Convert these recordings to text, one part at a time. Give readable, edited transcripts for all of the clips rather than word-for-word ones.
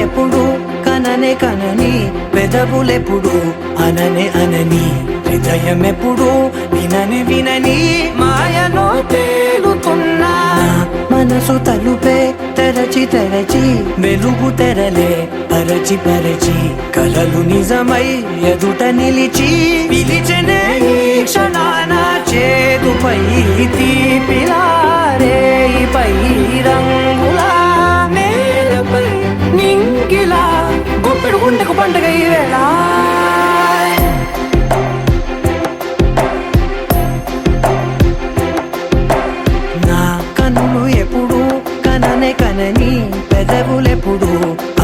ఎప్పుడు కననే కనని పెదవులెప్పుడు అననే అనని హృదయం ఎప్పుడు వినని వినని మాయలో తేలుతున్నా మనసు తలుపే తెరచి తెరచి వెలుగు తెరలే పరచి పరచి కలలు నిజమై ఎదుట నిలిచి పిలిచనే ఈ క్షణాన చేతుపై తీపిలారే పై రంగులా నేలపై నింగిలా గుప్పెడు గుండెకు పండుగ ఈ వేళ నా కన్నులు ఎప్పుడు కననే కనని పెదవులెప్పుడు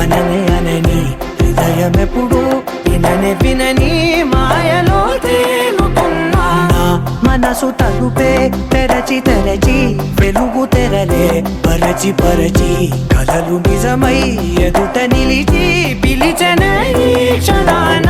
అననే అనని హృదయం ఎప్పుడు విననే వినని మాయలో తేలుతున్నా నా మనసు తలుపే తెరచి తెరచి వెలుగు తెరలే పరచి పరచి కలలు నిజమై ఎదుట నిలిచి పిలిచనే ఈ క్షణాన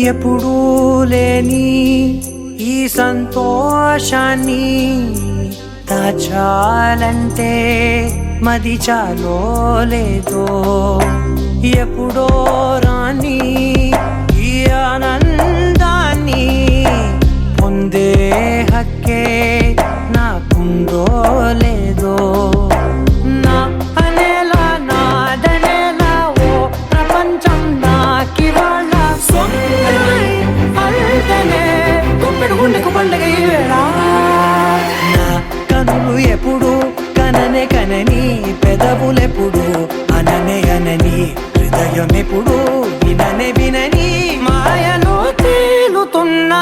ఎప్పుడూ లేని ఈ సంతోషాన్ని దాచాలంటే మది చాలో లేదో ఎప్పుడో రాని ఈ ఆనందాన్ని పొందే హక్కే నాకుందో లేదో నా అనేలా నాదనేలా ఓ ప్రపంచం నాకివాళ్ళ సొంతమై అల్తనే గుప్పెడు గుండెకు పండుగ ఈ వేళ నా కనులు ఎప్పుడు కననే కనని పెదవులెప్పుడు అననే అనని హృదయం ఎప్పుడు విననే వినని మాయలో తేలుతున్నా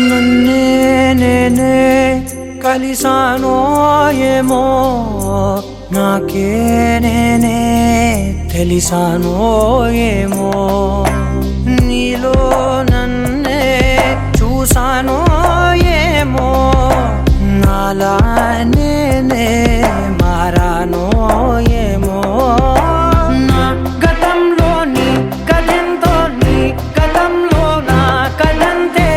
నన్నే నేనే కలిసానో ఏమో నాకే నేనే తెలిసానో ఏమో నీలో నన్నే చూసానో ఏమో నాలా నేనే మారానో ఏమో నా గతంలోని కథంతో నీ గతంలో నా కథంతే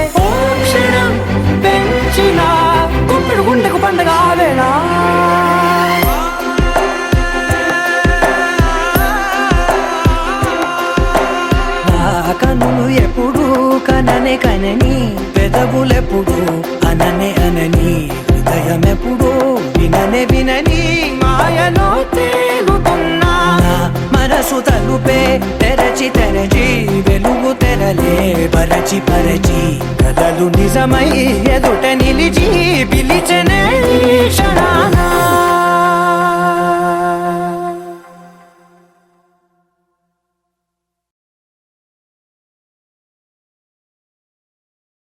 గుప్పెడు గుండెకు పండుగ వేళ నా కన్నులు ఎప్పుడు కననే కనని పెదవులెప్పుడు అననే అనని హృదయం ఎప్పుడు విననే వినని మాయలో తేలుతున్నా నా మనసు తలుపే తెరచి తెరచి వెలుగు తెరలే పరచి పరచి కలలు నిజమై ఎదుట నిలిచి